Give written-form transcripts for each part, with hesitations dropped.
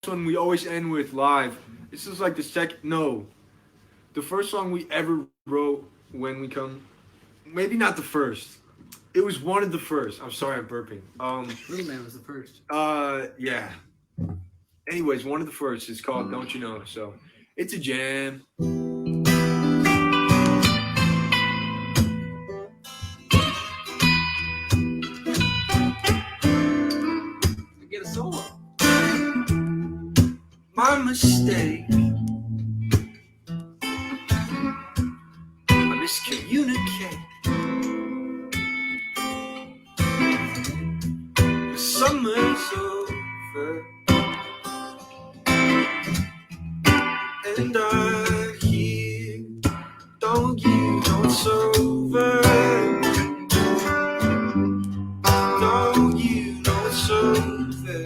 one we always end with live. This is like the second, no, the first song we ever wrote when we come. Maybe not the first. It was one of the first. I'm sorry, I'm burping. Little Man was the first. Yeah. Anyways, one of the first is called "Don't You Know." So it's a jam. Get a solo. My mistake. I miscommunicate. The summer's over, and I hear, don't you know it's over? Don't you know it's over?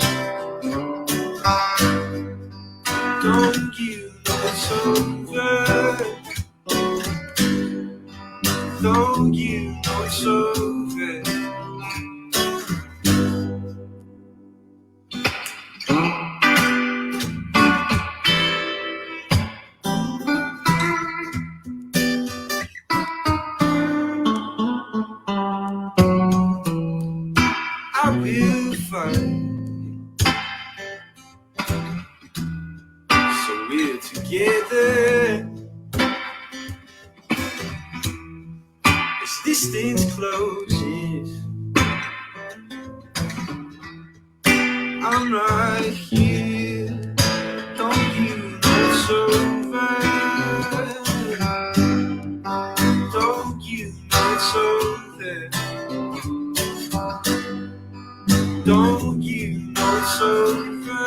Don't you know it's over? Don't you know it's over? I will find, so we're together. As distance closes, I'm right here. Don't you know it's over? Don't you know it's over? Don't you know it's over?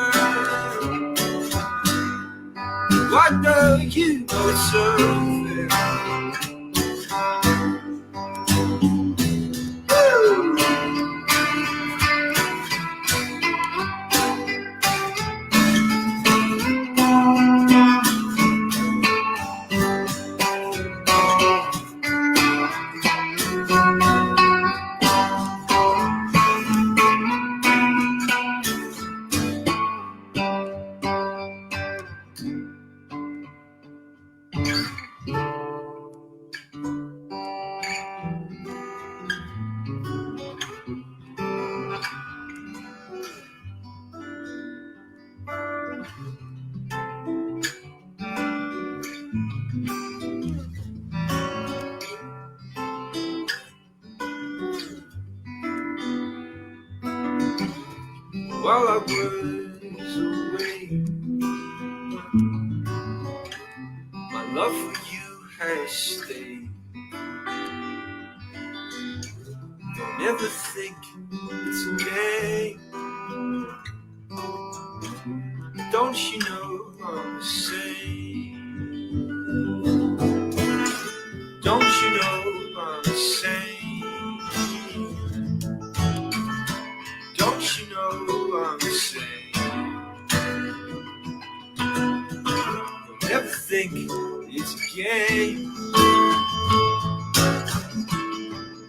Why don't you know it's over? Woo! While I was away, my love for you has stayed. Don't ever think it's a game. Don't you know I'm the same? Don't you know I'm the same? Don't you know I'm the same? Don't ever think it's a game.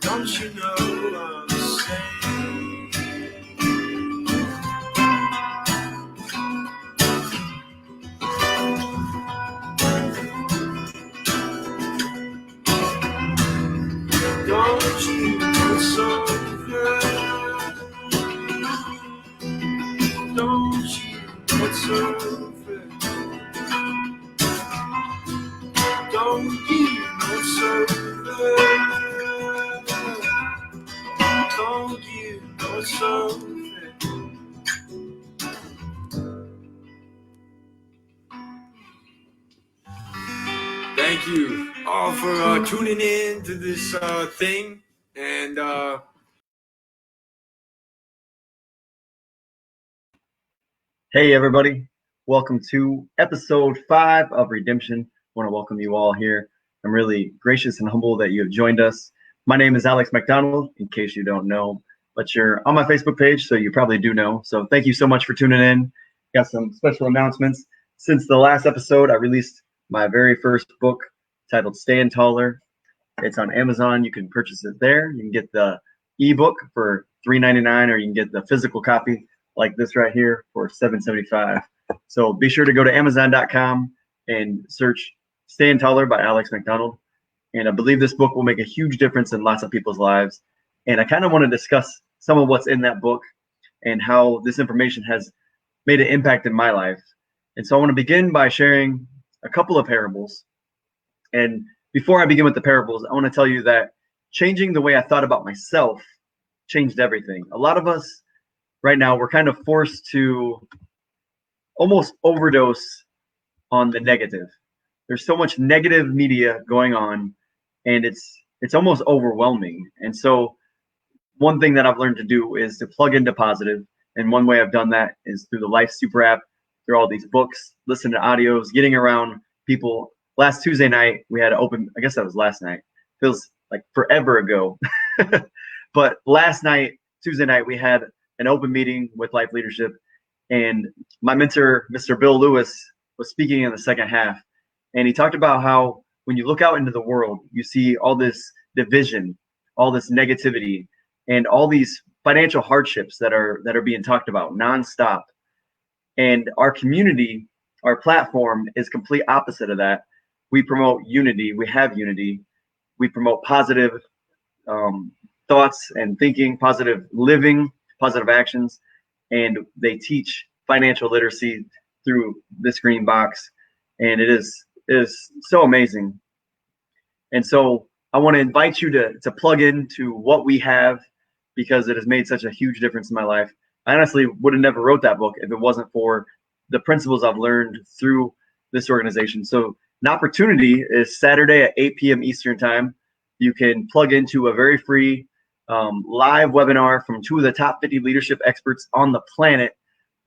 Don't you know I'm the same? Don't you know it's over? Don't you know it's over? Don't you know it's over? Don't you know it's over? Thank you all for tuning in to this thing. And Hey everybody, welcome to episode 5 of Redemption. I want to welcome you all here. I'm really gracious and humble that you have joined us. My name is Alex MacDonald, in case you don't know, but you're on my Facebook page, so you probably do know. So thank you so much for tuning in. Got some special announcements. Since the last episode, I released my very first book titled Staying Taller. It's on Amazon. You can purchase it there. You can get the ebook for $3.99, or you can get the physical copy like this right here for $7.75. So be sure to go to Amazon.com and search Stand Taller by Alex MacDonald. And I believe this book will make a huge difference in lots of people's lives. And I kind of want to discuss some of what's in that book and how this information has made an impact in my life. And so I want to begin by sharing a couple of parables. And before I begin with the parables, I want to tell you that changing the way I thought about myself changed everything. A lot of us right now, we're kind of forced to almost overdose on the negative. There's so much negative media going on, and it's almost overwhelming. And so one thing that I've learned to do is to plug into positive. And one way I've done that is through the Life Super app, through all these books, listening to audios, getting around people. Last Tuesday night, we had an open, I guess that was last night. Feels like forever ago. But last night, Tuesday night, we had an open meeting with Life Leadership. And my mentor, Mr. Bill Lewis, was speaking in the second half. And he talked about how when you look out into the world, you see all this division, all this negativity, and all these financial hardships that are being talked about nonstop. And our community, our platform is complete opposite of that. We promote unity. We have unity. We promote positive thoughts and thinking, positive living, positive actions, and they teach financial literacy through this green box, and it is so amazing. And so I want to invite you to plug into what we have, because it has made such a huge difference in my life. I honestly would have never wrote that book if it wasn't for the principles I've learned through this organization. So an opportunity is Saturday at 8 p.m. Eastern time. You can plug into a very free live webinar from two of the top 50 leadership experts on the planet,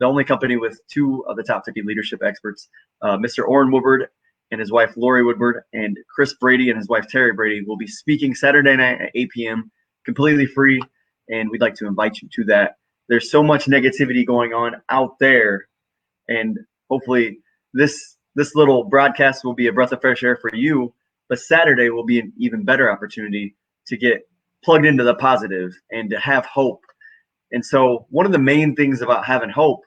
the only company with two of the top 50 leadership experts, Mr. Orrin Woodward and his wife, Lori Woodward, and Chris Brady and his wife, Terry Brady, will be speaking Saturday night at 8 p.m., completely free, and we'd like to invite you to that. There's so much negativity going on out there, and hopefully this little broadcast will be a breath of fresh air for you, but Saturday will be an even better opportunity to get plugged into the positive and to have hope. And so one of the main things about having hope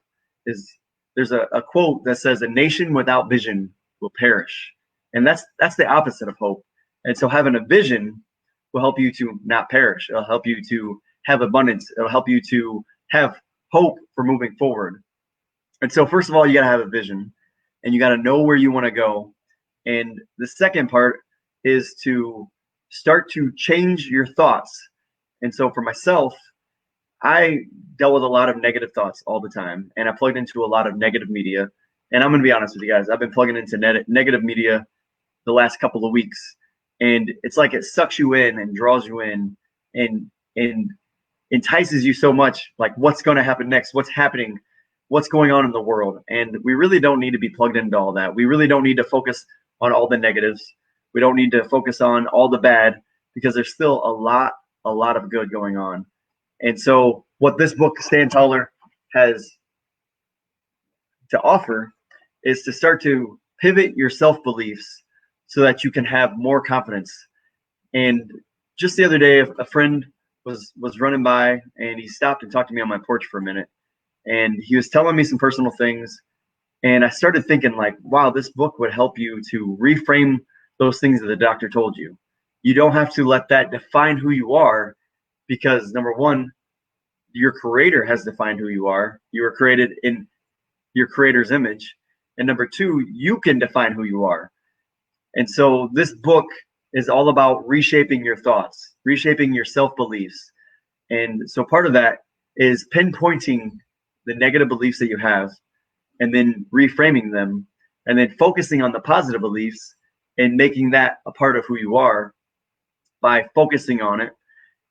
is there's a quote that says, "A nation without vision will perish." And that's the opposite of hope. And so having a vision will help you to not perish. It'll help you to have abundance. It'll help you to have hope for moving forward. And so first of all, you got to have a vision, and you got to know where you want to go. And the second part is to start to change your thoughts. And so for myself, I dealt with a lot of negative thoughts all the time, and I plugged into a lot of negative media. And I'm going to be honest with you guys, I've been plugging into negative media the last couple of weeks, and it's like it sucks you in and draws you in and entices you so much, like what's going to happen next, what's happening, what's going on in the world. And we really don't need to be plugged into all that. We really don't need to focus on all the negatives. We don't need to focus on all the bad, because there's still a lot of good going on. And so what this book, Stand Taller, has to offer is to start to pivot your self-beliefs so that you can have more confidence. And just the other day, a friend was running by, and he stopped and talked to me on my porch for a minute. And he was telling me some personal things. And I started thinking, like, wow, this book would help you to reframe those things that the doctor told you. You don't have to let that define who you are, because number one, your creator has defined who you are. You were created in your creator's image. And number two, you can define who you are. And so this book is all about reshaping your thoughts, reshaping your self-beliefs. And so part of that is pinpointing the negative beliefs that you have, and then reframing them, and then focusing on the positive beliefs and making that a part of who you are by focusing on it,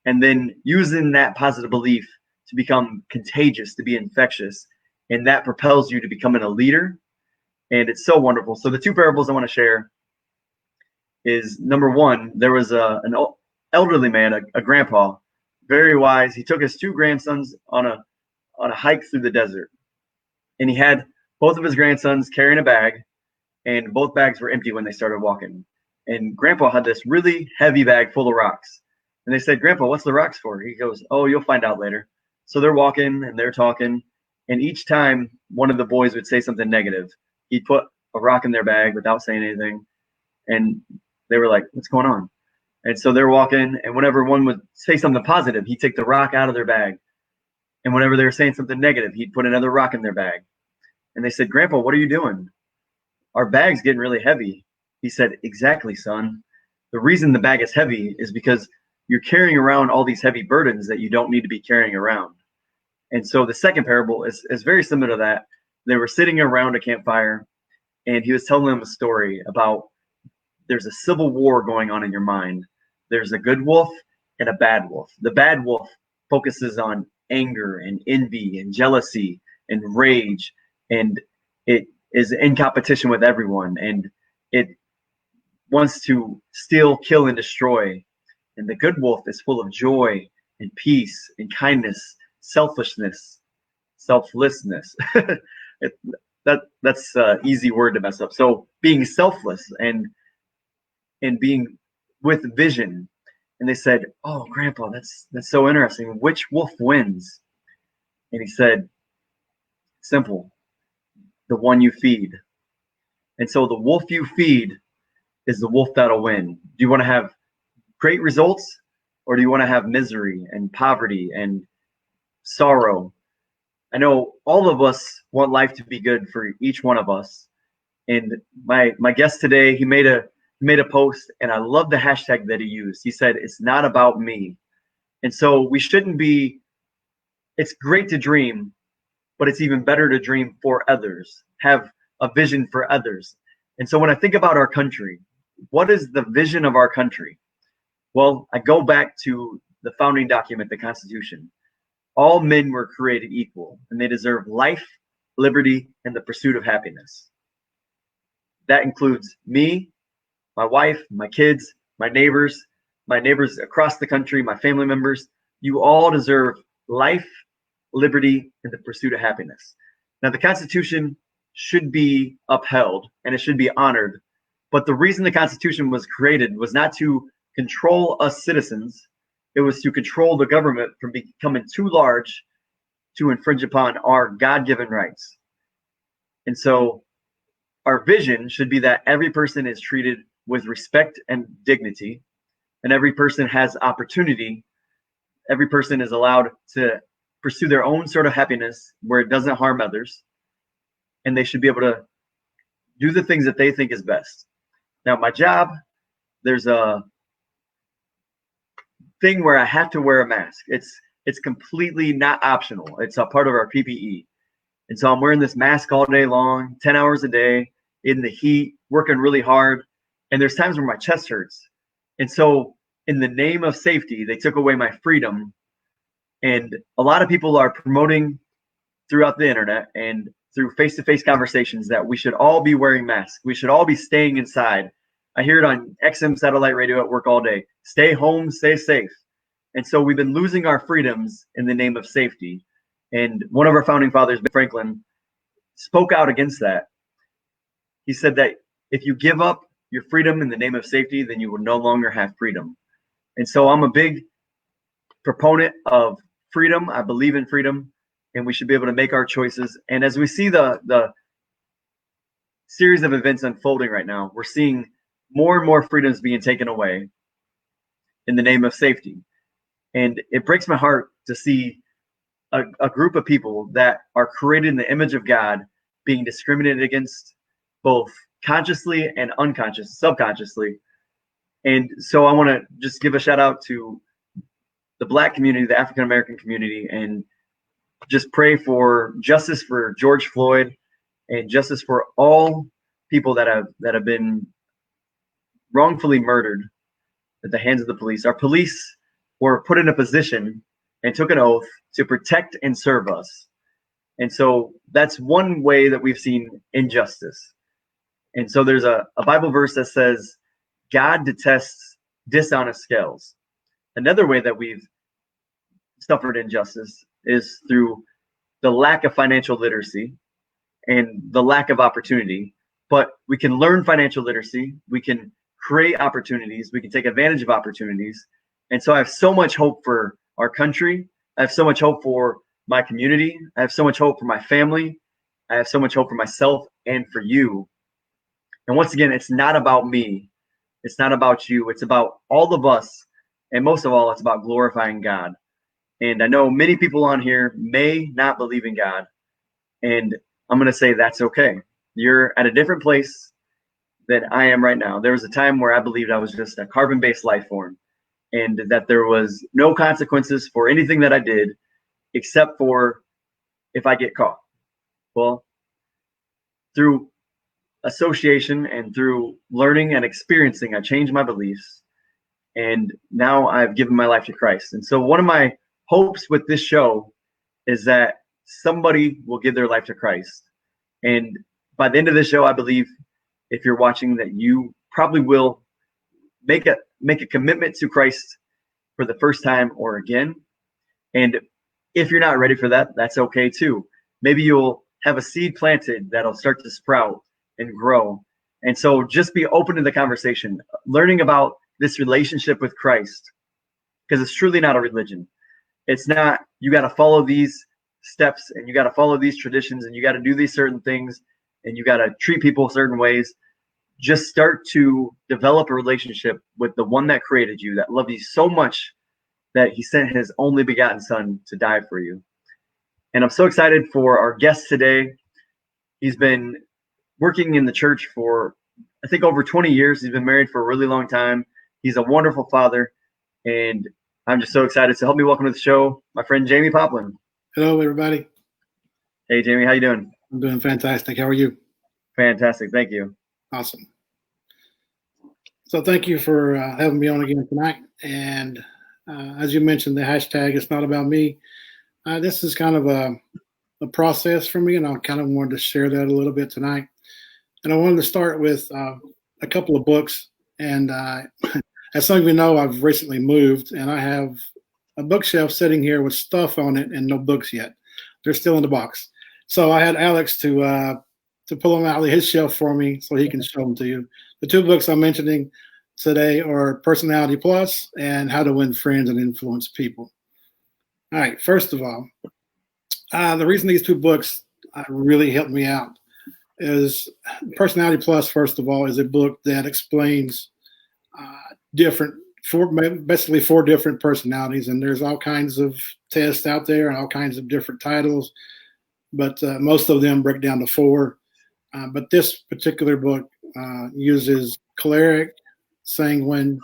and then using that positive belief to become contagious, to be infectious. And that propels you to becoming a leader. And it's so wonderful. So the two parables I want to share is, number one, there was an elderly man, a grandpa, very wise. He took his two grandsons on a hike through the desert. And he had both of his grandsons carrying a bag, and both bags were empty when they started walking. And Grandpa had this really heavy bag full of rocks. And they said, "Grandpa, what's the rocks for?" He goes, "Oh, you'll find out later." So they're walking and they're talking, And each time one of the boys would say something negative, he'd put a rock in their bag without saying anything. And they were like, what's going on? And so they're walking, and whenever one would say something positive, he'd take the rock out of their bag. And whenever they were saying something negative, he'd put another rock in their bag. And they said, Grandpa, what are you doing? Our bag's getting really heavy. He said, exactly, son. The reason the bag is heavy is because you're carrying around all these heavy burdens that you don't need to be carrying around. And so the second parable is very similar to that. They were sitting around a campfire, and he was telling them a story about there's a civil war going on in your mind. There's a good wolf and a bad wolf. The bad wolf focuses on anger and envy and jealousy and rage, and it is in competition with everyone, and it wants to steal, kill, and destroy. And the good wolf is full of joy and peace and kindness, selflessness. That's an easy word to mess up. So being selfless and being with vision. And they said, oh, Grandpa, that's so interesting. Which wolf wins? And he said, simple, the one you feed. And so the wolf you feed is the wolf that'll win. Do you want to have great results, or do you want to have misery and poverty and sorrow? I know all of us want life to be good for each one of us. And my guest today, he made a post, and I love the hashtag that he used. He said, it's not about me. And so we shouldn't be, it's great to dream, but it's even better to dream for others, have a vision for others. And so when I think about our country, what is the vision of our country? Well, I go back to the founding document, the Constitution. All men were created equal, and they deserve life, liberty, and the pursuit of happiness. That includes me, my wife, my kids, my neighbors across the country, my family members. You all deserve life, liberty, and the pursuit of happiness. Now, the Constitution should be upheld and it should be honored. But the reason the Constitution was created was not to control us citizens. It was to control the government from becoming too large to infringe upon our God-given rights. And so our vision should be that every person is treated with respect and dignity, and every person has opportunity. Every person is allowed to pursue their own sort of happiness where it doesn't harm others, and they should be able to do the things that they think is best. Now, my job, there's a thing where I have to wear a mask. It's completely not optional. It's a part of our PPE. And so I'm wearing this mask all day long, 10 hours a day, in the heat, working really hard. And there's times where my chest hurts. And so in the name of safety, they took away my freedom. And a lot of people are promoting throughout the internet and through face-to-face conversations that we should all be wearing masks. We should all be staying inside. I hear it on XM satellite radio at work all day. Stay home, stay safe. And so we've been losing our freedoms in the name of safety. And one of our founding fathers, Ben Franklin, spoke out against that. He said that if you give up your freedom in the name of safety, then you will no longer have freedom. And so I'm a big proponent of freedom. I believe in freedom, and we should be able to make our choices. And as we see the series of events unfolding right now, we're seeing more and more freedoms being taken away in the name of safety. And it breaks my heart to see a group of people that are created in the image of God being discriminated against, both consciously and subconsciously. And so I want to just give a shout out to the Black community, the African American community, and just pray for justice for George Floyd and justice for all people that have been wrongfully murdered at the hands of the police. Our police were put in a position and took an oath to protect and serve us. And so that's one way that we've seen injustice. And so there's a Bible verse that says, God detests dishonest scales. Another way that we've suffered injustice is through the lack of financial literacy and the lack of opportunity. But we can learn financial literacy. We can create opportunities. We can take advantage of opportunities. And so I have so much hope for our country. I have so much hope for my community. I have so much hope for my family. I have so much hope for myself and for you. And once again, it's not about me. It's not about you. It's about all of us. And most of all, it's about glorifying God. And I know many people on here may not believe in God. And I'm going to say that's okay. You're at a different place than I am right now. There was a time where I believed I was just a carbon-based life form and that there was no consequences for anything that I did except for if I get caught. Well, through association and through learning and experiencing, I changed my beliefs. And now I've given my life to Christ. And so one of my hopes with this show is that somebody will give their life to Christ. And by the end of the show, I believe if you're watching that you probably will make a commitment to Christ for the first time or again. And if you're not ready for that, that's okay too. Maybe you'll have a seed planted that'll start to sprout and grow. And so just be open to the conversation, learning about this relationship with Christ, because it's truly not a religion. It's not, you got to follow these steps and you got to follow these traditions and you got to do these certain things and you got to treat people certain ways. Just start to develop a relationship with the one that created you, that loved you so much that he sent his only begotten son to die for you. And I'm so excited for our guest today. He's been working in the church for, I think, over 20 years. He's been married for a really long time. He's a wonderful father. And I'm just so excited. So help me welcome to the show, my friend, Jamie Poplin. Hello, everybody. Hey, Jamie, how you doing? I'm doing fantastic. How are you? Fantastic. Thank you. Awesome. So thank you for having me on again tonight. And as you mentioned, the hashtag, it's not about me. This is kind of a process for me, and I kind of wanted to share that a little bit tonight. And I wanted to start with a couple of books. And as some of you know, I've recently moved, and I have a bookshelf sitting here with stuff on it and no books yet. They're still in the box. So I had Alex to pull them out of his shelf for me so he can show them to you. The two books I'm mentioning today are Personality Plus and How to Win Friends and Influence People. All right, first of all, the reason these two books really helped me out is Personality Plus, first of all, is a book that explains basically four different personalities, and there's all kinds of tests out there and all kinds of different titles, but most of them break down to four. But this particular book uses choleric, sanguine,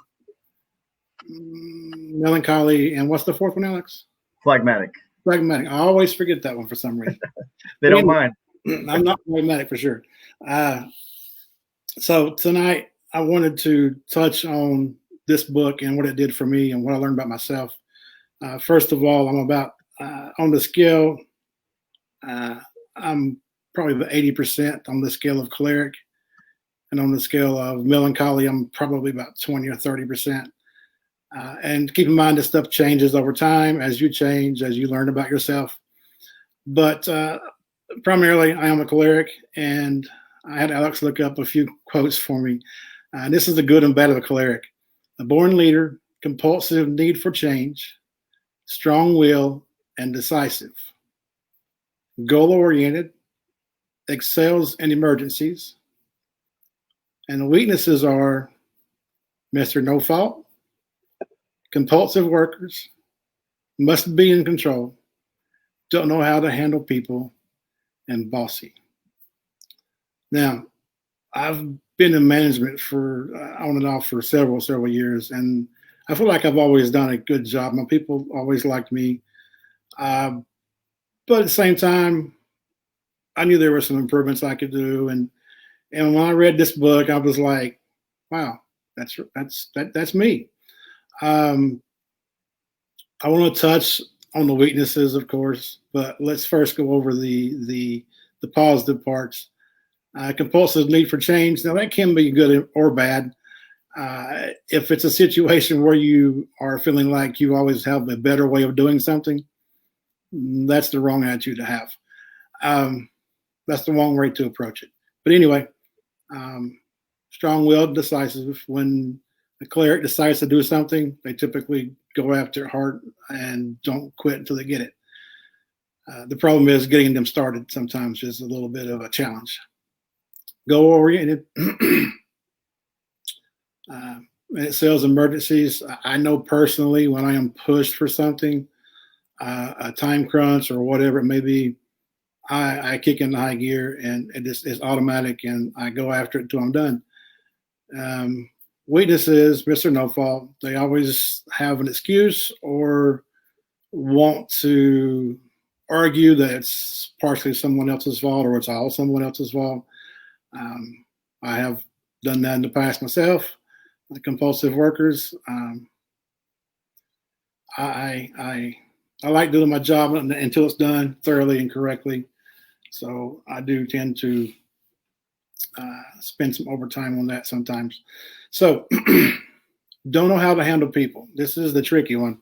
melancholy, and what's the fourth one, Alex? Phlegmatic. Phlegmatic. I always forget that one for some reason. They don't mind. I'm not phlegmatic for sure. So tonight I wanted to touch on this book and what it did for me and what I learned about myself. First of all, I'm about on the scale. I'm probably about 80% on the scale of choleric, and on the scale of melancholy, I'm probably about 20 or 30%. And keep in mind, this stuff changes over time as you change, as you learn about yourself. But primarily, I am a choleric, and I had Alex look up a few quotes for me. This is the good and bad of a choleric. A born leader, compulsive need for change, strong will, and decisive. Goal-oriented, excels in emergencies. And the weaknesses are Mr. No Fault, compulsive workers, must be in control, don't know how to handle people, and bossy. Now, I've been in management for on and off for several years, and I feel like I've always done a good job. My people always liked me, but at the same time, I knew there were some improvements I could do. And when I read this book, I was like, wow, that's me. I want to touch on the weaknesses, of course, but let's first go over the positive parts. Compulsive need for change. Now that can be good or bad. If it's a situation where you are feeling like you always have a better way of doing something, that's the wrong attitude to have. That's the wrong way to approach it. But anyway, strong-willed, decisive. When a cleric decides to do something, they typically go after it hard and don't quit until they get it. The problem is getting them started sometimes is a little bit of a challenge. Goal oriented. It sells emergencies. I know personally when I am pushed for something, a time crunch or whatever it may be, I kick in the high gear and it's automatic and I go after it until I'm done. Weakness is Mr. No Fault. They always have an excuse or want to argue that it's partially someone else's fault or it's all someone else's fault. I have done that in the past myself. The compulsive workers. I like doing my job until it's done thoroughly and correctly. So I do tend to spend some overtime on that sometimes. So don't know how to handle people. This is the tricky one.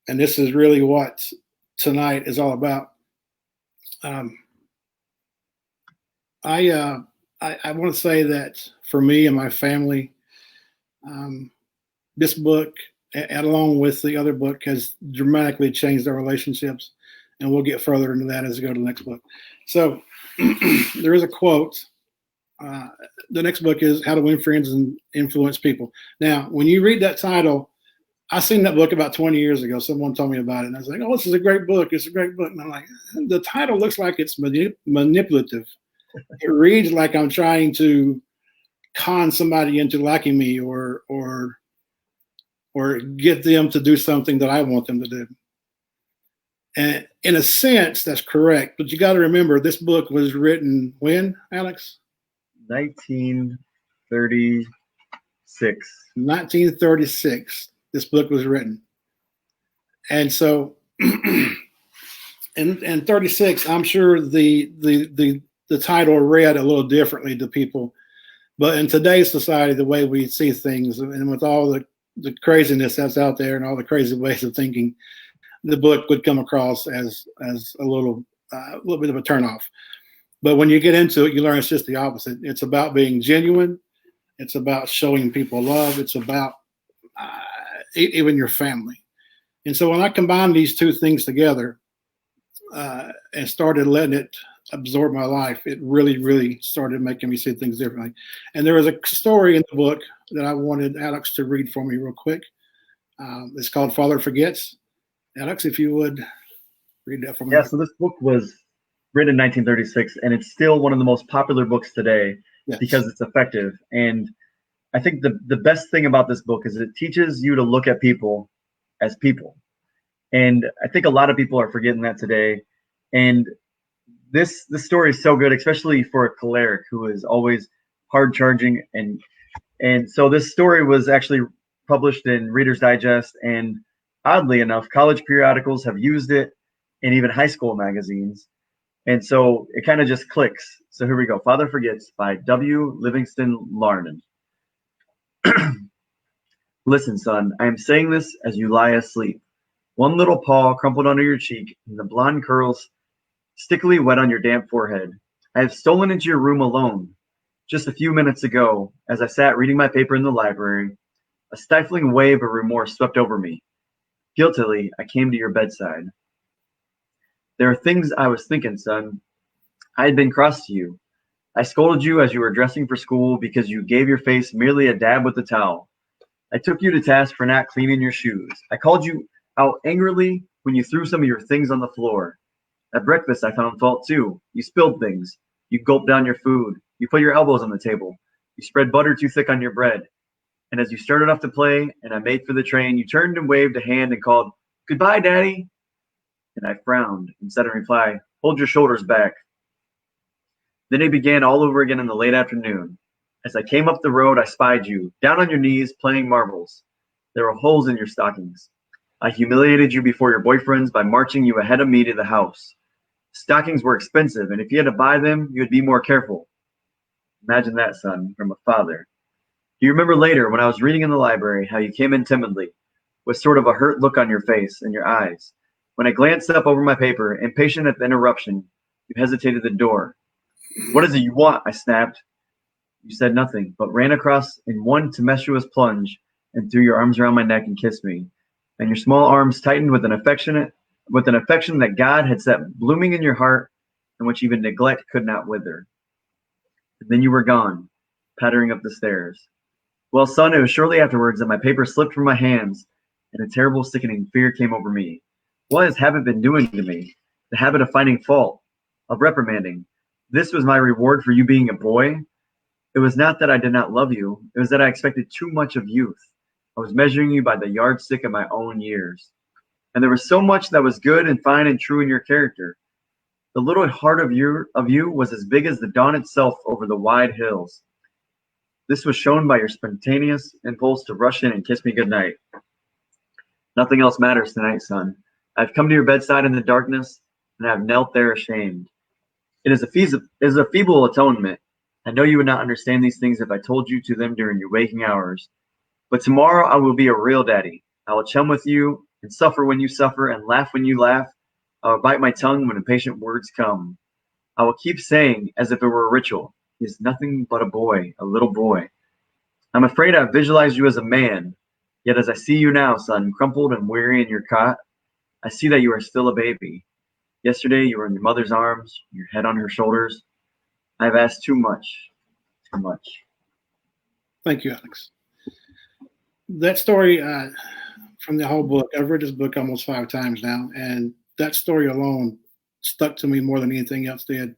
And this is really what tonight is all about. I want to say that for me and my family, this book, and along with the other book, has dramatically changed our relationships. And we'll get further into that as we go to the next book. So there is a quote. The next book is How to Win Friends and Influence People. Now, when you read that title, I seen that book about 20 years ago. Someone told me about it. And I was like, oh, this is a great book. It's a great book. And I'm like, the title looks like it's manipulative. It reads like I'm trying to con somebody into liking me or get them to do something that I want them to do. And in a sense, that's correct. But you got to remember, this book was written when, Alex? 1936. 1936. This book was written. And so, in 36, I'm sure the title read a little differently to people. But in today's society, the way we see things, and with all the craziness that's out there and all the crazy ways of thinking, the book would come across as a little bit of a turnoff. But when you get into it, you learn it's just the opposite. It's about being genuine. It's about showing people love. It's about even your family. And so when I combined these two things together and started letting it absorb my life, it really, really started making me see things differently. And there was a story in the book that I wanted Alex to read for me real quick. It's called Father Forgets. Alex, if you would read that for me. Yeah, so this book was written in 1936, and it's still one of the most popular books today because it's effective. And I think the best thing about this book is it teaches you to look at people as people. And I think a lot of people are forgetting that today. And this story is so good, especially for a choleric who is always hard charging. And so this story was actually published in Reader's Digest, and oddly enough, college periodicals have used it and even high school magazines. And so it kind of just clicks. So here we go. Father Forgets by W. Livingston Larned. Listen, son, I am saying this as you lie asleep. One little paw crumpled under your cheek, and the blonde curls stickily wet on your damp forehead. I have stolen into your room alone. Just a few minutes ago, as I sat reading my paper in the library, a stifling wave of remorse swept over me. Guiltily, I came to your bedside. There are things I was thinking, son. I had been cross to you. I scolded you as you were dressing for school because you gave your face merely a dab with the towel. I took you to task for not cleaning your shoes. I called you out angrily when you threw some of your things on the floor. At breakfast, I found fault too. You spilled things. You gulped down your food. You put your elbows on the table. You spread butter too thick on your bread. And as you started off to play and I made for the train, you turned and waved a hand and called, "Goodbye, Daddy." And I frowned and said in reply, "Hold your shoulders back." Then it began all over again in the late afternoon. As I came up the road, I spied you, down on your knees, playing marbles. There were holes in your stockings. I humiliated you before your boyfriends by marching you ahead of me to the house. Stockings were expensive, and if you had to buy them, you would be more careful. Imagine that, son, from a father. Do you remember later, when I was reading in the library, how you came in timidly, with sort of a hurt look on your face and your eyes? When I glanced up over my paper, impatient at the interruption, you hesitated at the door. "What is it you want?" I snapped. You said nothing, but ran across in one tempestuous plunge and threw your arms around my neck and kissed me. And your small arms tightened with an affectionate with an affection that God had set blooming in your heart, and which even neglect could not wither. And then you were gone, pattering up the stairs. Well, son, it was shortly afterwards that my paper slipped from my hands, and a terrible sickening fear came over me. What has habit been doing to me? The habit of finding fault, of reprimanding. This was my reward for you being a boy? It was not that I did not love you, it was that I expected too much of youth. I was measuring you by the yardstick of my own years. And there was so much that was good and fine and true in your character. The little heart of you was as big as the dawn itself over the wide hills. This was shown by your spontaneous impulse to rush in and kiss me goodnight. Nothing else matters tonight, son. I've come to your bedside in the darkness, and I have knelt there ashamed. It is a feeble atonement. I know you would not understand these things if I told you to them during your waking hours. But tomorrow I will be a real daddy. I will chum with you, and suffer when you suffer, and laugh when you laugh. I will bite my tongue when impatient words come. I will keep saying, as if it were a ritual, he is nothing but a boy, a little boy. I'm afraid I've visualized you as a man, yet as I see you now, son, crumpled and weary in your cot, I see that you are still a baby. Yesterday you were in your mother's arms, your head on her shoulders. I have asked too much, too much. Thank you, Alex. That story from the whole book, I've read this book almost 5 times now, and that story alone stuck to me more than anything else did.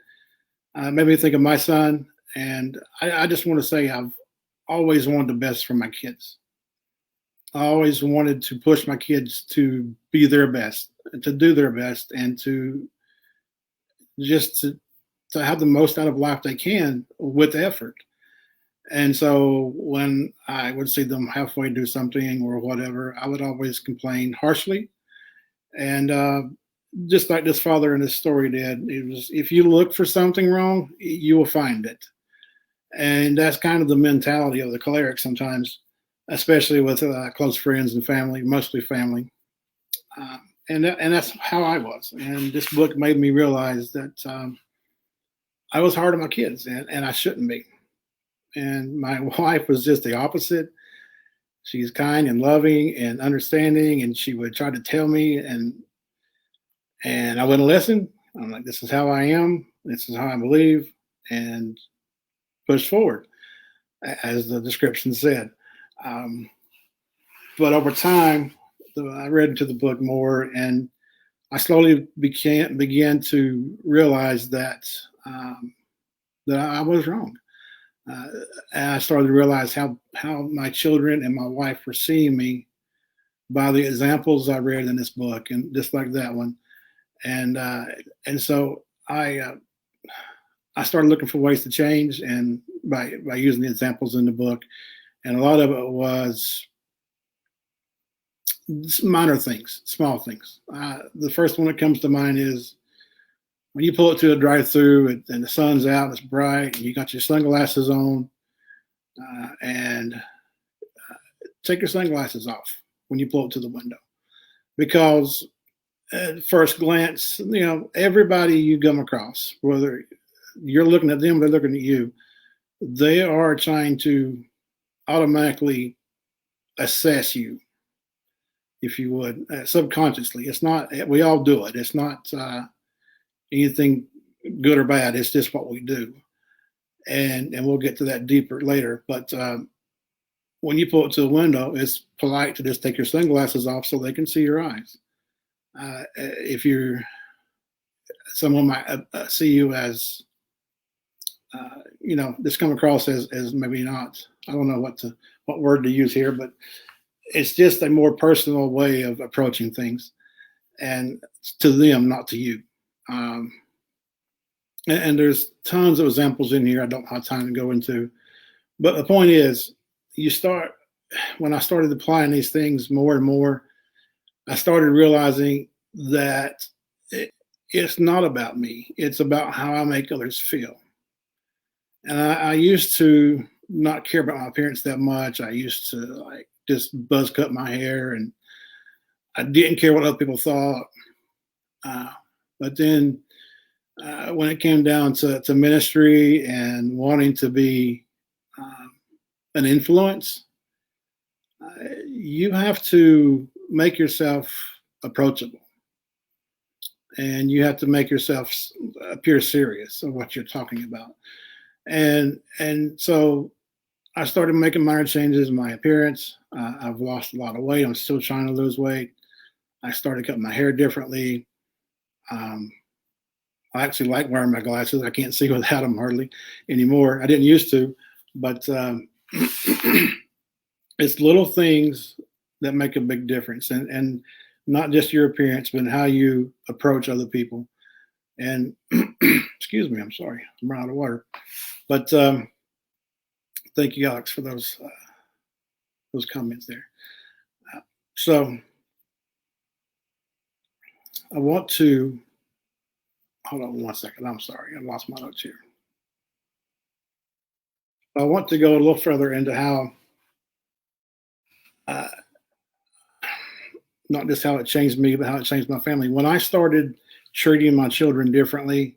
Made me think of my son, and I just want to say I've always wanted the best for my kids. I always wanted to push my kids to be their best, to do their best, and to just to have the most out of life they can with effort. And so when I would see them halfway do something or whatever, I would always complain harshly. And just like this father in this story did, it was, if you look for something wrong, you will find it. And that's kind of the mentality of the choleric sometimes, especially with close friends and family, mostly family. And that's how I was. And this book made me realize that I was hard on my kids, and I shouldn't be. And my wife was just the opposite. She's kind and loving and understanding, and she would try to tell me, and I wouldn't listen. I'm like, this is how I am. This is how I believe, and push forward, as the description said. But over time, I read into the book more, and I slowly began to realize that that I was wrong. And I started to realize how my children and my wife were seeing me by the examples I read in this book, and just like that one. And so I started looking for ways to change, and by using the examples in the book, and a lot of it was minor things, small things. The first one that comes to mind is when you pull it to a drive-through and the sun's out, it's bright, and you got your sunglasses on, and take your sunglasses off when you pull it to the window, because at first glance, everybody you come across, whether you're looking at them, they're looking at you, they are trying to automatically assess you, if you would, subconsciously. It's not, we all do it. It's not anything good or bad. It's just what we do. And we'll get to that deeper later. But when you pull it to the window, it's polite to just take your sunglasses off so they can see your eyes. If someone might see you as, this come across as maybe not, I don't know what word to use here, but it's just a more personal way of approaching things, and to them, not to you. And there's tons of examples in here I don't have time to go into. But the point is, when I started applying these things more and more, I started realizing that it's not about me. It's about how I make others feel. And I used to not care about my appearance that much. I used to just buzz cut my hair, and I didn't care what other people thought. But then when it came down to ministry and wanting to be an influence, you have to make yourself approachable. and you have to make yourself appear serious of what you're talking about. And so I started making minor changes in my appearance. I've lost a lot of weight. I'm still trying to lose weight. I started cutting my hair differently. I actually like wearing my glasses. I can't see without them hardly anymore. I didn't used to, but it's little things that make a big difference, and not just your appearance, but how you approach other people. And excuse me, I'm sorry, I'm running out of water. But thank you, Alex, for those comments there. So I want to hold on one second. I'm sorry, I lost my notes here. I want to go a little further into how, not just how it changed me, but how it changed my family. When I started treating my children differently,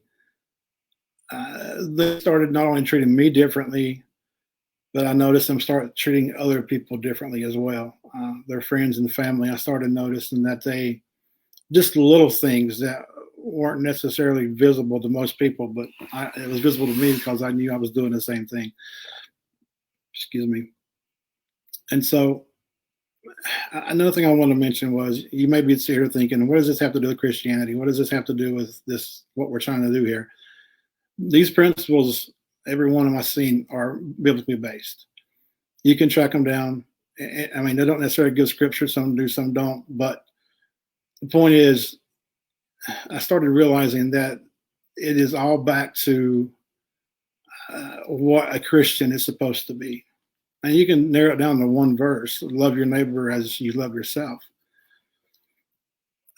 they started not only treating me differently, but I noticed them start treating other people differently as well. Their friends and family, I started noticing that they, just little things that weren't necessarily visible to most people, but it was visible to me because I knew I was doing the same thing. Excuse me. And so another thing I want to mention was, you may be sitting here thinking, what does this have to do with Christianity? What does this have to do with this, what we're trying to do here? These principles, every one of them I've seen, are biblically based. You can track them down. I mean, they don't necessarily give scripture. Some do, some don't. But the point is, I started realizing that it is all back to what a Christian is supposed to be. And you can narrow it down to one verse: love your neighbor as you love yourself.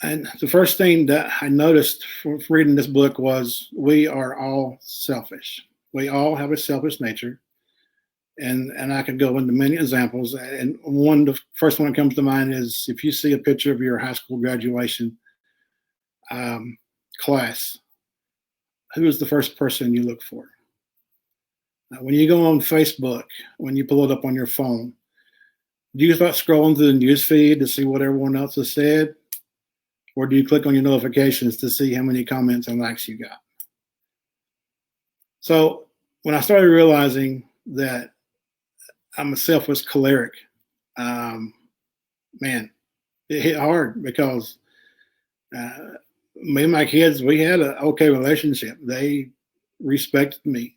And the first thing that I noticed from reading this book was, we are all selfish. We all have a selfish nature. And I could go into many examples. And the first one that comes to mind is, if you see a picture of your high school graduation class, who is the first person you look for? Now, when you go on Facebook, when you pull it up on your phone, do you start scrolling through the news feed to see what everyone else has said? Or do you click on your notifications to see how many comments and likes you got? So when I started realizing that I'm a selfless choleric, man, it hit hard, because me and my kids, we had an okay relationship. They respected me,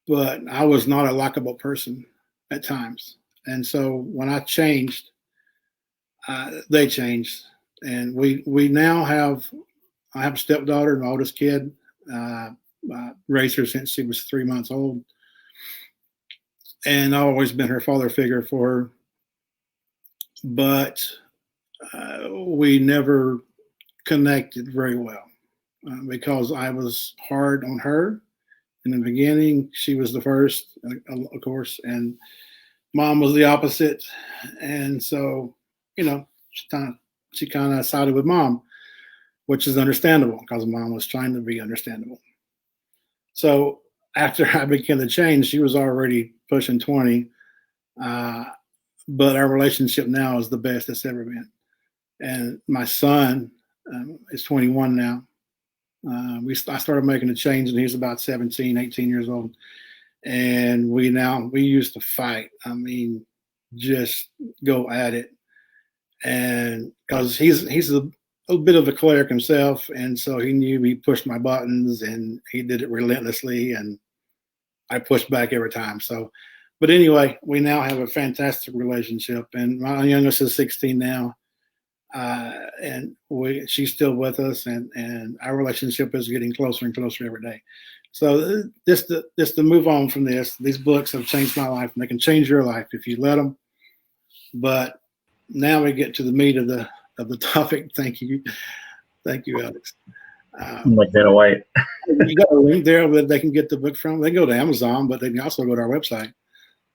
but I was not a likable person at times. And so when I changed, they changed. And we now I have a stepdaughter, my oldest kid. Raised her since she was 3 months old. And I've always been her father figure for her. But we never connected very well, because I was hard on her in the beginning. She was the first, of course, and Mom was the opposite. And so, she kind of sided with Mom, which is understandable, because Mom was trying to be understandable. So after I began to change, she was already pushing 20, but our relationship now is the best it's ever been. And my son is 21 now. I started making a change when he was about 17, 18 years old. And we used to fight. I mean, just go at it. And because he's a bit of a cleric himself, and so he knew he pushed my buttons, and he did it relentlessly, and I pushed back every time. So, but anyway, we now have a fantastic relationship, and my youngest is 16 now, and she's still with us, and our relationship is getting closer and closer every day. So just to move on from this, these books have changed my life, and they can change your life if you let them. But now we get to the meat of the topic. Thank you, Alex. Like that white. You got a link there that they can get the book from. They can go to Amazon, but they can also go to our website.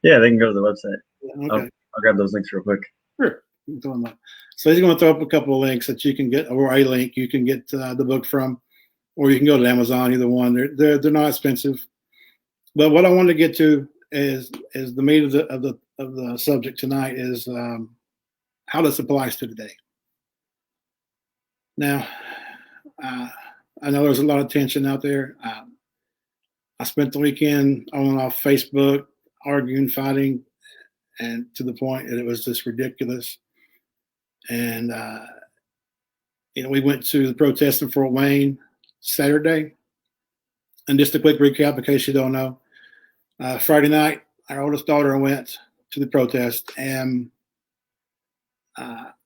Yeah, they can go to the website. Okay. I'll grab those links real quick. Sure. So he's going to throw up a couple of links that you can get, or a link you can get the book from, or you can go to Amazon. Either one. They're not expensive. But what I want to get to is the meat of the subject tonight is how this applies to today. Now, I know there's a lot of tension out there. I spent the weekend on and off Facebook, arguing, fighting, and to the point that it was just ridiculous. And we went to the protest in Fort Wayne Saturday. And just a quick recap, in case you don't know, Friday night, our oldest daughter went to the protest, and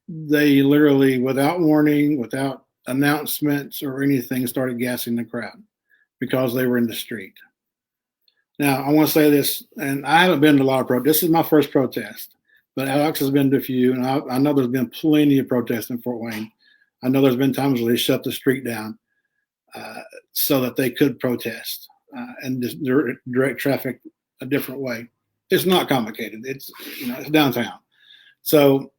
they literally, without warning, without announcements or anything, started gassing the crowd because they were in the street. Now, I want to say this, and I haven't been to a lot of protests. This is my first protest, but Alex has been to a few, and I know there's been plenty of protests in Fort Wayne. I know there's been times where they shut the street down so that they could protest and just direct traffic a different way. It's not complicated. It's downtown. So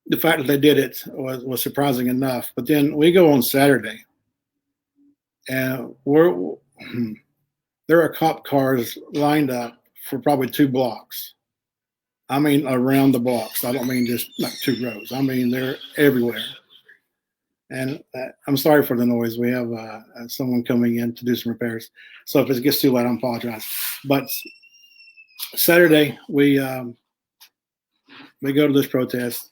the fact that they did it was surprising enough. But then we go on Saturday, and there are cop cars lined up for probably 2 blocks. I mean, around the blocks. I don't mean just like 2 rows. I mean, they're everywhere. And I'm sorry for the noise. We have someone coming in to do some repairs. So if it gets too loud, I apologize. But Saturday, we go to this protest.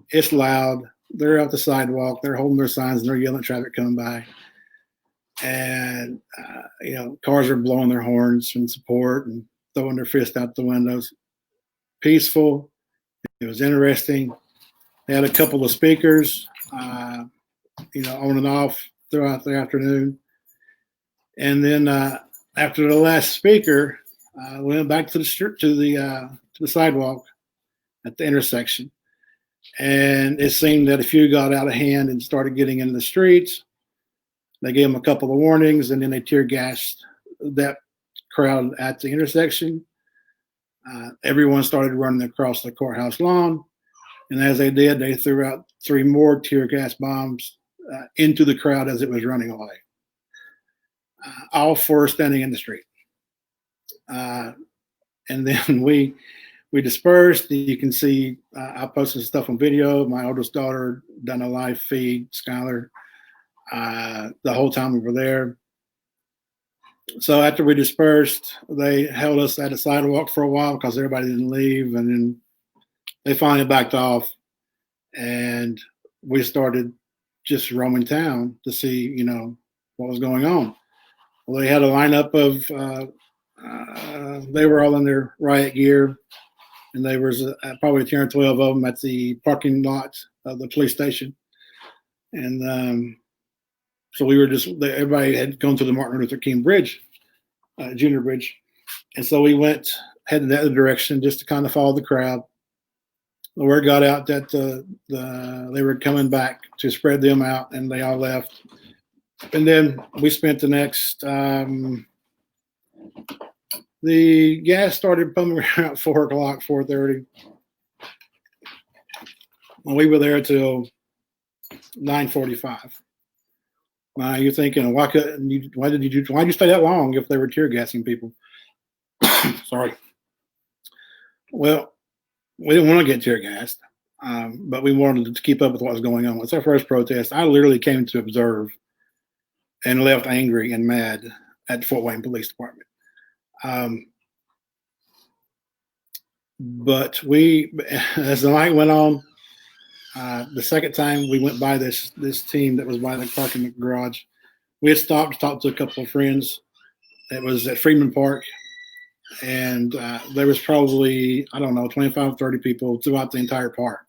It's loud. They're out the sidewalk. They're holding their signs and they're yelling at traffic coming by. And, cars are blowing their horns in support and throwing their fist out the windows. Peaceful. It was interesting. They had a couple of speakers, on and off throughout the afternoon. And then after the last speaker, we went back to the sidewalk at the intersection. And it seemed that a few got out of hand and started getting into the streets. They gave them a couple of warnings, and then they tear gassed that crowd at the intersection. Everyone started running across the courthouse lawn. And as they did, they threw out 3 more tear gas bombs into the crowd as it was running away. All 4 standing in the street. And then we dispersed. You can see I posted stuff on video. My oldest daughter done a live feed, Skylar, the whole time we were there. So after we dispersed, they held us at a sidewalk for a while because everybody didn't leave. And then they finally backed off. And we started just roaming town to see, what was going on. Well, they had a lineup of, they were all in their riot gear. And there was probably 10 or 12 of them at the parking lot of the police station. And so we were everybody had gone to the Martin Luther King Bridge, Junior Bridge. And so we headed that direction just to kind of follow the crowd. The word got out that they were coming back to spread them out, and they all left. And then we spent the next, the gas started pumping around 4 o'clock, 4:30. And we were there till 9:45. You're thinking, why did you stay that long if they were tear gassing people? Sorry. Well, we didn't want to get tear gassed, but we wanted to keep up with what was going on. It's our first protest. I literally came to observe and left angry and mad at the Fort Wayne Police Department. But as the night went on, the second time we went by this team that was by the parking garage, we had stopped to talk to a couple of friends. It was at Freeman Park, and there was probably, 25, 30 people throughout the entire park.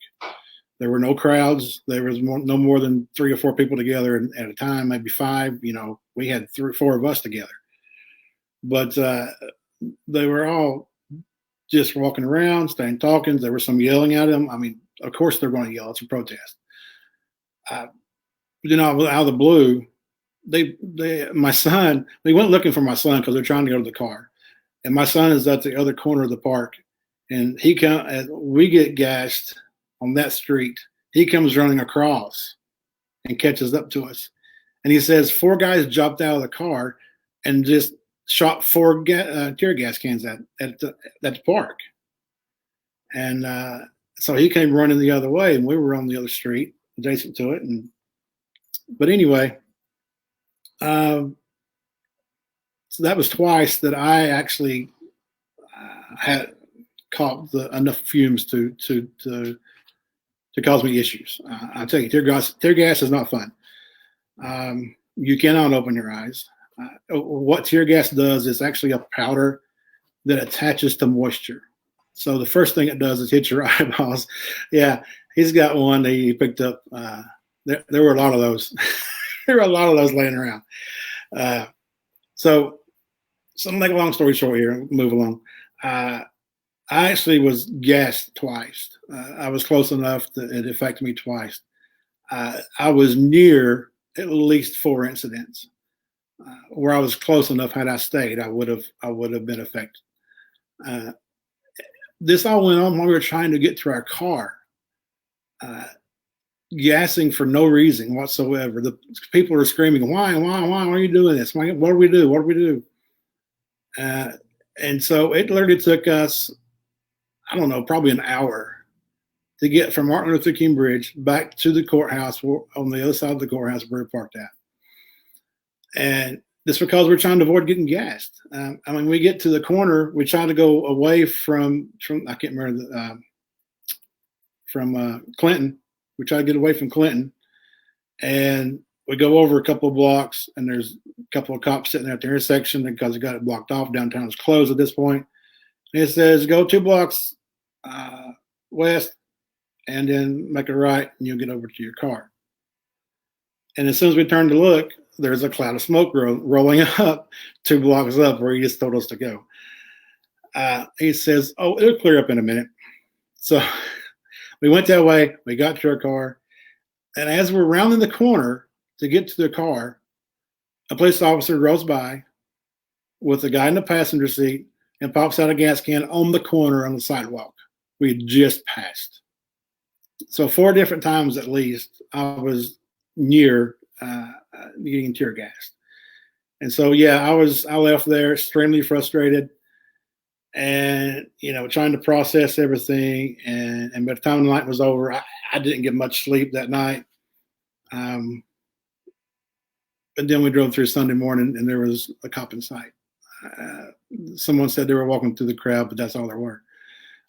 There were no crowds. There was no more than 3 or 4 people together at a time, maybe 5. We had 3 or 4 of us together. But they were all just walking around, staying talking. There was some yelling at them. I mean, of course they're going to yell. It's a protest. Out of the blue, my son, they went looking for my son because they're trying to go to the car. And my son is at the other corner of the park. And as we get gassed on that street, he comes running across and catches up to us. And he says 4 guys jumped out of the car and just shot 4 tear gas cans at the park. And so he came running the other way, and we were on the other street adjacent to it. And But anyway, so that was twice that I actually had caught enough fumes to cause me issues. I tell you, tear gas is not fun. You cannot open your eyes. What tear gas does is actually a powder that attaches to moisture. So the first thing it does is hit your eyeballs. Yeah, he's got one that he picked up. There were a lot of those. There were a lot of those laying around. So to make a long story short here, move along. I actually was gassed twice. I was close enough that it affected me twice. I was near at least 4 incidents where I was close enough. Had I stayed, I would have been affected. This all went on while we were trying to get to our car, gassing for no reason whatsoever. The people are screaming, why are you doing this? What do we do? What do we do? And so it literally took us, I don't know, probably an hour to get from Martin Luther King Bridge back to the courthouse on the other side of the courthouse where we parked at. And this because we're trying to avoid getting gassed. We get to the corner, we try to go away from I can't remember from Clinton. We try to get away from Clinton, and we go over a couple of blocks, and there's a couple of cops sitting at the intersection because it got it blocked off. Downtown is closed at this point. And it says, go 2 blocks west, and then make a right, and you'll get over to your car. And as soon as we turn to look, there's a cloud of smoke rolling up 2 blocks up where he just told us to go. He says, oh, it'll clear up in a minute. So we went that way. We got to our car. And as we're rounding the corner to get to the car, a police officer rolls by with a guy in the passenger seat and pops out a gas can on the corner on the sidewalk we had just passed. So 4 different times at least, I was near getting tear gassed. And so, yeah, I left there extremely frustrated and, trying to process everything. And by the time the night was over, I didn't get much sleep that night. But then we drove through Sunday morning and there was a cop in sight. Someone said they were walking through the crowd, but that's all there were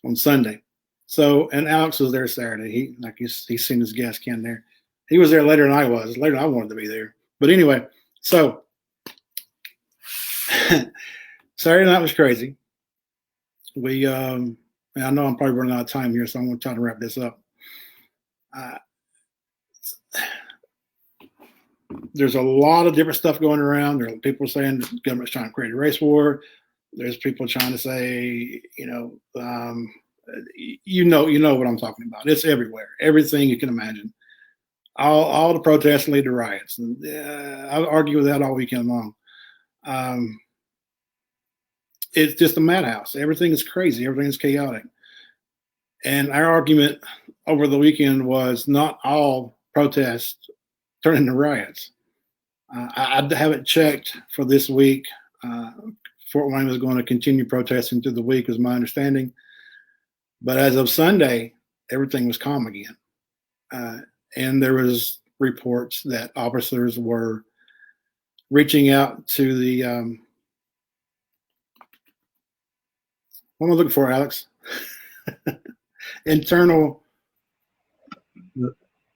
on Sunday. So, and Alex was there Saturday. He's seen his gas can there. He was there later than I was. Later than I wanted to be there. But anyway, so Saturday night was crazy. We, I know I'm probably running out of time here, so I'm going to try to wrap this up. There's a lot of different stuff going around. There are people saying the government's trying to create a race war. There's people trying to say, what I'm talking about. It's everywhere. Everything you can imagine. All the protests lead to riots. And I'll argue with that all weekend long. It's just a madhouse. Everything is crazy. Everything is chaotic. And our argument over the weekend was not all protests turn into riots. I haven't checked for this week. Fort Wayne was going to continue protesting through the week, was my understanding. But as of Sunday, everything was calm again. And there was reports that officers were reaching out to the what am I looking for, Alex? Internal.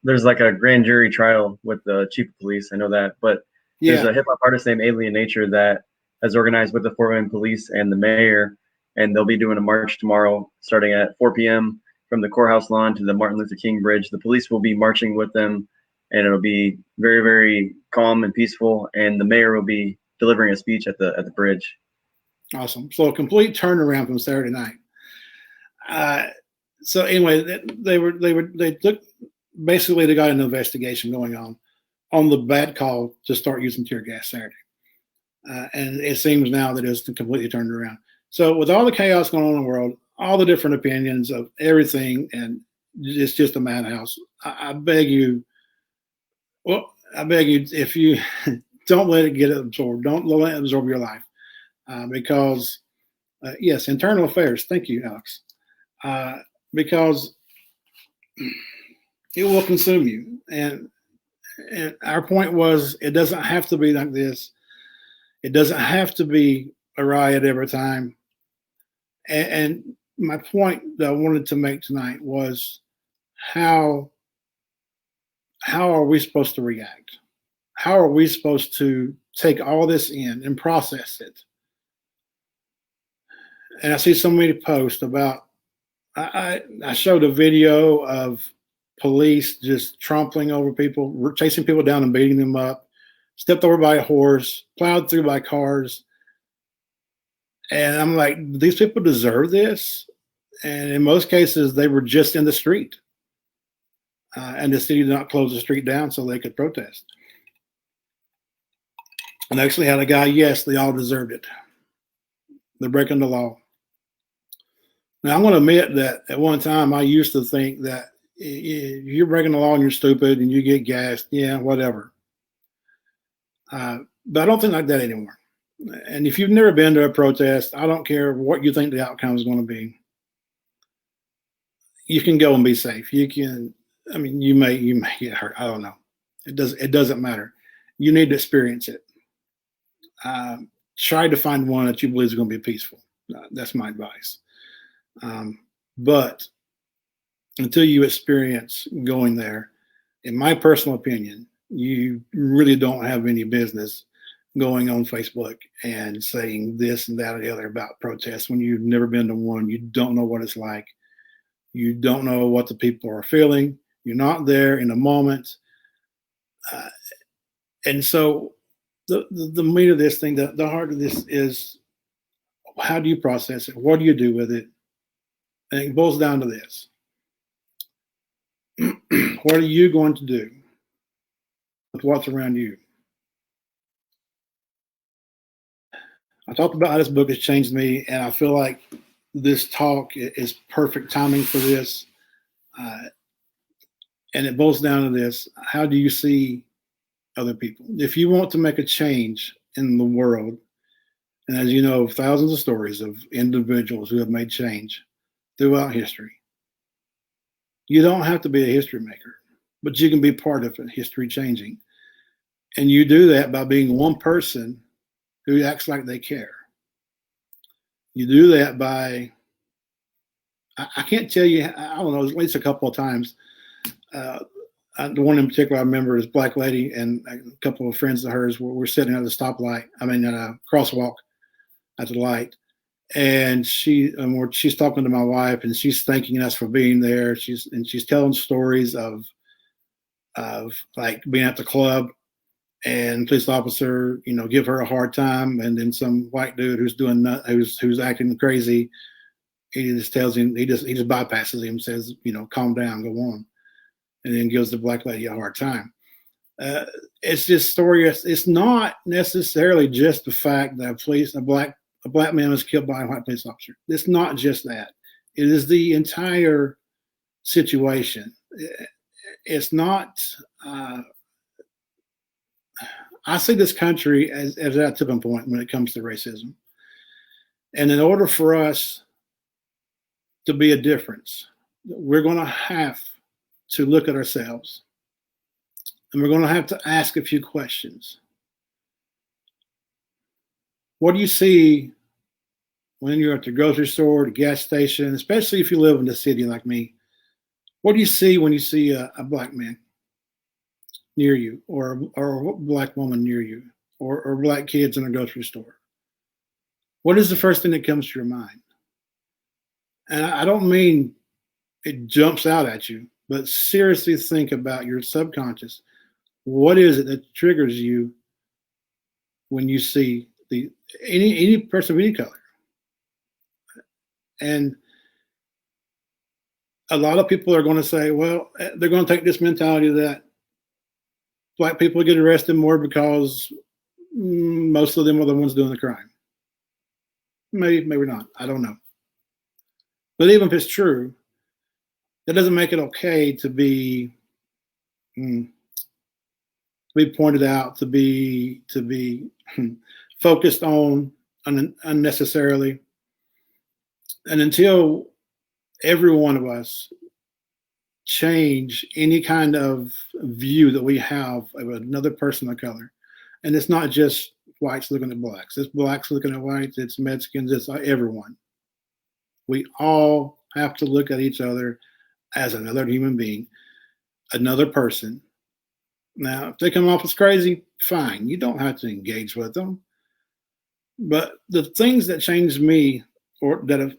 There's like a grand jury trial with the chief of police. I know that, but there's a hip hop artist named Alien Nature that has organized with the Fort Wayne police and the mayor, and they'll be doing a march tomorrow starting at 4 p.m. from the courthouse lawn to the Martin Luther King Bridge. The police will be marching with them, and it'll be very, very calm and peaceful. And the mayor will be delivering a speech at the bridge. Awesome. So a complete turnaround from Saturday night. So anyway, they took basically they got an investigation going on the bad call to start using tear gas Saturday, and it seems now that it's completely turned around. So with all the chaos going on in the world, all the different opinions of everything, and it's just a madhouse. I beg you, if you don't let it get absorbed, don't let it absorb your life, because yes, internal affairs. Thank you, Alex. Because it will consume you, and And our point was, it doesn't have to be like this. It doesn't have to be a riot every time. And my point that I wanted to make tonight was how are we supposed to react? How are we supposed to take all this in and process it? And I see so many posts about, I showed a video of police just trampling over people, chasing people down and beating them up, stepped over by a horse, plowed through by cars. And I'm like, these people deserve this? And in most cases, they were just in the street. And the city did not close the street down so they could protest. And actually had a guy, yes, they all deserved it. They're breaking the law. Now, I'm going to admit that at one time I used to think that if you're breaking the law and you're stupid and you get gassed, yeah, whatever. But I don't think like that anymore. And if you've never been to a protest, I don't care what you think the outcome is going to be. You can go and be safe. You can, I mean, you may get hurt. I don't know. It doesn't matter. You need to experience it. Try to find one that you believe is going to be peaceful. That's my advice. But until you experience going there, in my personal opinion, you really don't have any business going on Facebook and saying this and that or the other about protests when you've never been to one. You don't know what it's like. You don't know what the people are feeling. You're not there in the moment. And so the meat of this thing, the heart of this is, how do you process it? What do you do with it? And it boils down to this. What are you going to do with what's around you? I talked about how this book has changed me, and I feel like this talk is perfect timing for this. And it boils down to this. How do you see other people? If you want to make a change in the world, and as you know, thousands of stories of individuals who have made change throughout history, you don't have to be a history maker, but you can be part of it, history changing. And you do that by being one person who acts like they care. You do that by, I can't tell you, I don't know, at least a couple of times. The one in particular I remember is Black Lady and a couple of friends of hers were sitting at the stoplight, at a crosswalk at the light. And she's talking to my wife, and she's thanking us for being there. She's telling stories of like being at the club, and police officer, give her a hard time, and then some white dude who's acting crazy, he just tells him, he just bypasses him, says, calm down, go on, and then gives the Black lady a hard time. It's this story. It's not necessarily just the fact that a black man was killed by a white police officer. It's not just that. It is the entire situation. It's not. I see this country as at a tipping point when it comes to racism. And in order for us to be a difference, we're going to have to look at ourselves, and we're going to have to ask a few questions. What do you see when you're at the grocery store, the gas station, especially if you live in the city like me? What do you see when you see a black man near you, or a black woman near you, or black kids in a grocery store? What is the first thing that comes to your mind? And I don't mean it jumps out at you, but seriously think about your subconscious. What is it that triggers you when you see any person of any color? And a lot of people are going to say, well, they're going to take this mentality that black people get arrested more because most of them are the ones doing the crime. Maybe not. I don't know. But even if it's true, that doesn't make it okay to be pointed out, to be focused on unnecessarily. And until every one of us change any kind of view that we have of another person of color. And it's not just whites looking at blacks. It's blacks looking at whites. It's Mexicans. It's everyone. We all have to look at each other as another human being, another person. Now, if they come off as crazy, fine. You don't have to engage with them. But the things that changed me, or that have,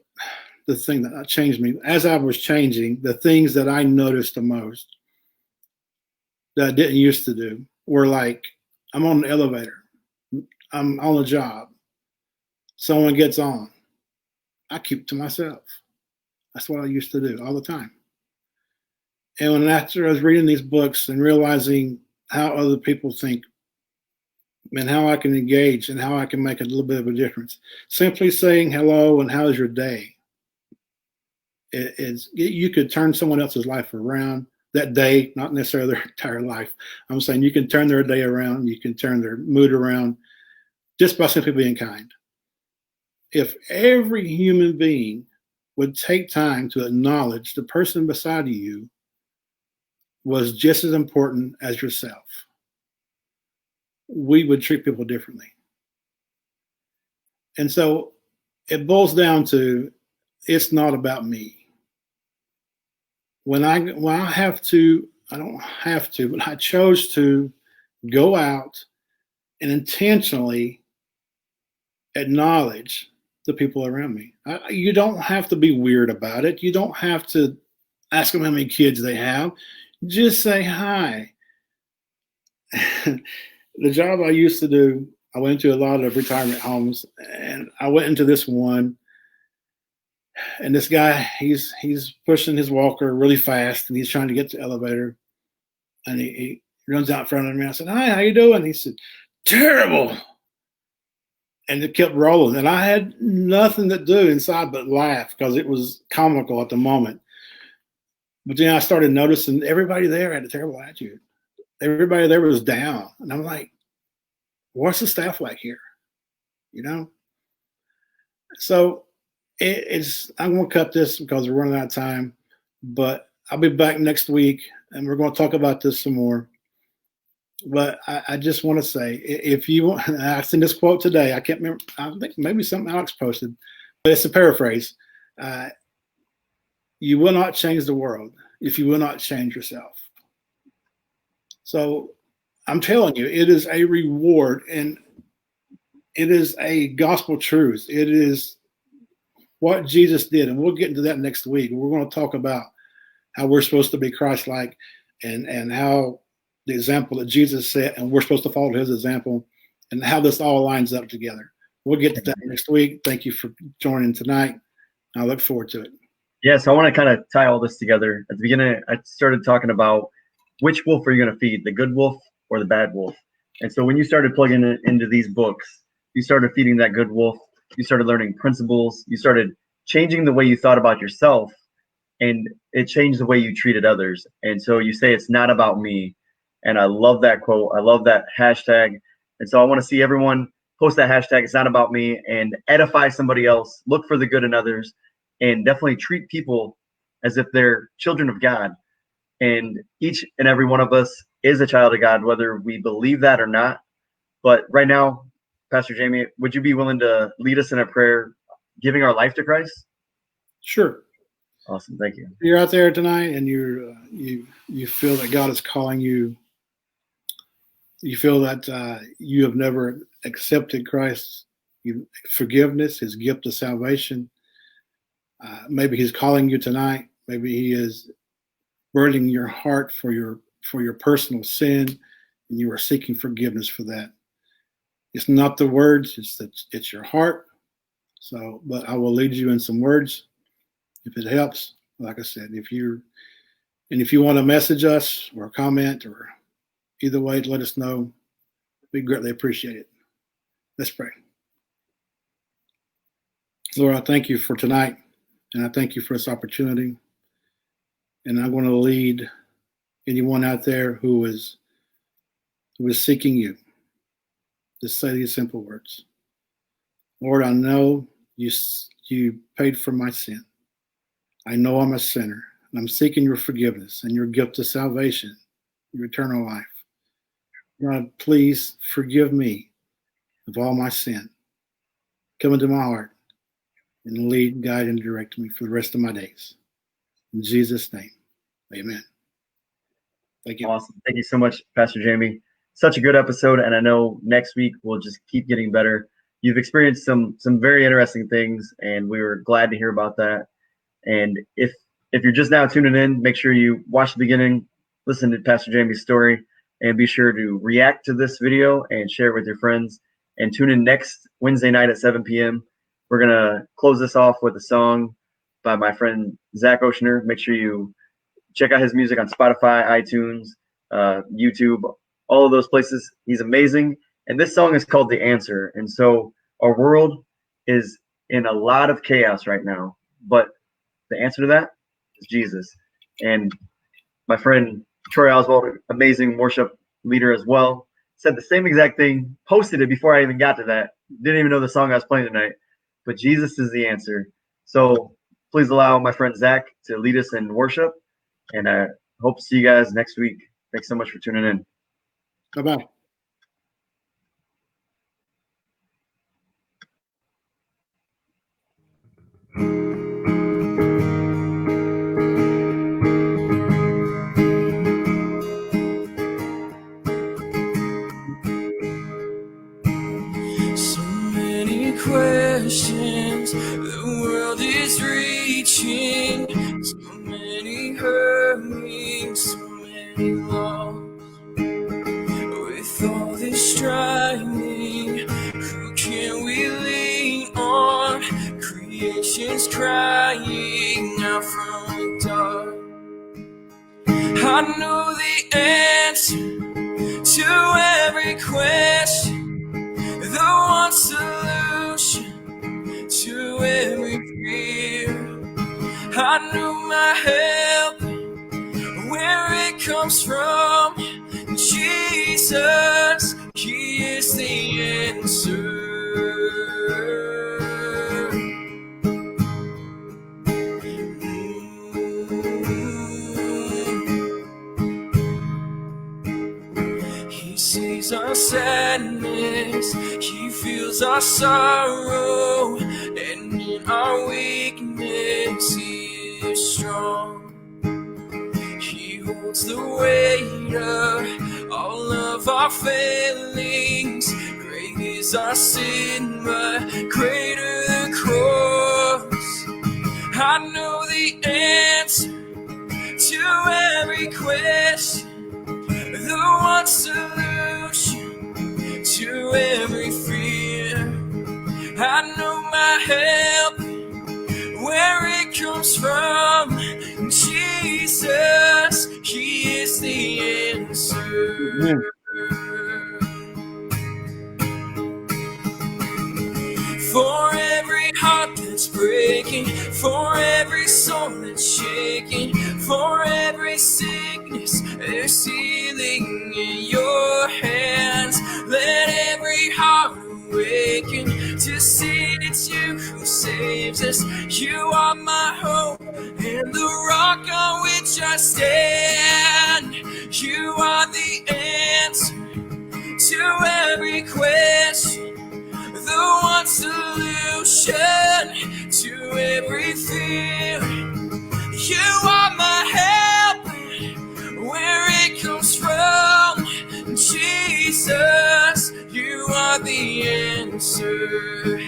the thing that changed me as I was changing, the things that I noticed the most that I didn't used to do were like, I'm on an elevator, I'm on a job, someone gets on, I keep to myself. That's what I used to do all the time. And when after I was reading these books and realizing how other people think and how I can engage and how I can make a little bit of a difference, simply saying hello and how's your day, you could turn someone else's life around that day, not necessarily their entire life. I'm saying you can turn their day around, you can turn their mood around just by simply being kind. If every human being would take time to acknowledge the person beside you was just as important as yourself, we would treat people differently. And so it boils down to, it's not about me. When I have to, I don't have to, but I chose to go out and intentionally acknowledge the people around me. You don't have to be weird about it. You don't have to ask them how many kids they have. Just say hi. The job I used to do, I went to a lot of retirement homes, and I went into this one, and this guy, he's pushing his walker really fast, and he's trying to get to the elevator, and he runs out in front of me. I said, "Hi, how you doing?" He said, "Terrible." And it kept rolling, and I had nothing to do inside but laugh because it was comical at the moment. But then I started noticing everybody there had a terrible attitude. Everybody there was down, and I'm like, "What's the staff like here?" You know. So I'm going to cut this because we're running out of time, but I'll be back next week, and we're going to talk about this some more. But I just want to say, if you want, I've seen this quote today. I can't remember. I think maybe something Alex posted, but it's a paraphrase. You will not change the world if you will not change yourself. So I'm telling you, it is a reward, and it is a gospel truth. It is what Jesus did, and we'll get into that next week. We're going to talk about how we're supposed to be Christ-like, and how the example that Jesus set, and we're supposed to follow his example, and how this all lines up together. We'll get to that next week. Thank you for joining tonight. I look forward to it. Yeah, so I want to kind of tie all this together. At the beginning, I started talking about which wolf are you going to feed, the good wolf or the bad wolf? And so when you started plugging it into these books, you started feeding that good wolf. You started learning principles. You started changing the way you thought about yourself, and it changed the way you treated others. And so you say it's not about me. And I love that quote. I love that hashtag. And so I want to see everyone post that hashtag, it's not about me, and edify somebody else. Look for the good in others, and definitely treat people as if they're children of God. And each and every one of us is a child of God, whether we believe that or not. But right now, Pastor Jamie, would you be willing to lead us in a prayer, giving our life to Christ? Sure. Awesome. Thank you. You're out there tonight, and you feel that God is calling you. You feel that you have never accepted Christ's forgiveness, his gift of salvation. Maybe he's calling you tonight. Maybe he is burdening your heart for your personal sin, and you are seeking forgiveness for that. It's not the words; it's your heart. So, but I will lead you in some words if it helps. Like I said, if you want to message us or comment or either way, let us know. We greatly appreciate it. Let's pray. Lord, I thank you for tonight, and I thank you for this opportunity. And I'm going to lead anyone out there who is seeking you. Just say these simple words. Lord, I know you paid for my sin. I know I'm a sinner. and I'm seeking your forgiveness and your gift of salvation, your eternal life. God, please forgive me of all my sin. Come into my heart and lead, guide, and direct me for the rest of my days. In Jesus' name, amen. Thank you. Awesome. Thank you so much, Pastor Jamie. Such a good episode, and I know next week we'll just keep getting better. You've experienced some very interesting things, and we were glad to hear about that. And if you're just now tuning in, make sure you watch the beginning, listen to Pastor Jamie's story, and be sure to react to this video and share it with your friends. And tune in next Wednesday night at 7 p.m. We're going to close this off with a song by my friend Zach Oceaner. Make sure you check out his music on Spotify, iTunes, YouTube, all of those places. He's amazing. And this song is called The Answer. And so our world is in a lot of chaos right now, but the answer to that is Jesus. And my friend Troy Oswald, amazing worship leader as well, said the same exact thing, posted it before I even got to that. Didn't even know the song I was playing tonight, but Jesus is the answer. So please allow my friend Zach to lead us in worship, and I hope to see you guys next week. Thanks so much for tuning in. Bye-bye. So many questions the world is reaching, so many hurting, so many lost. With all this striving, who can we lean on? Creation's crying out from the dark. I know the answer to every question, the one solution to every fear. I know my help, where it comes from. Jesus, He is the answer. He sees our sadness, He feels our sorrow, and in our weakness He is strong. He holds the weight of all of our failings. Great is our sin, but greater the cross. I know the answer to every question, the one solution to every fear. I know my help, where it comes from. Jesus, He is the answer. For every heart that's breaking, for every soul that's shaking, for every sickness, there's healing in your hands. Let every heart awaken to see it's you who saves us. You are my hope and the rock on which I stand. You are the answer to every question, the one solution to every fear. You are my help, where it comes from. Jesus, you are the answer.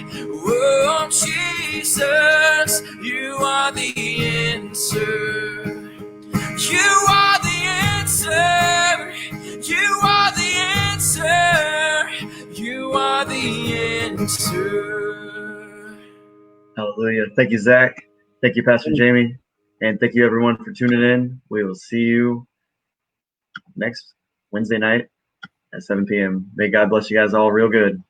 Oh, Jesus, you are the answer. You are the answer. You are the answer. You are the answer. Hallelujah. Thank you, Zach. Thank you, Pastor Jamie. And thank you, everyone, for tuning in. We will see you next Wednesday night at 7 p.m. May God bless you guys all real good.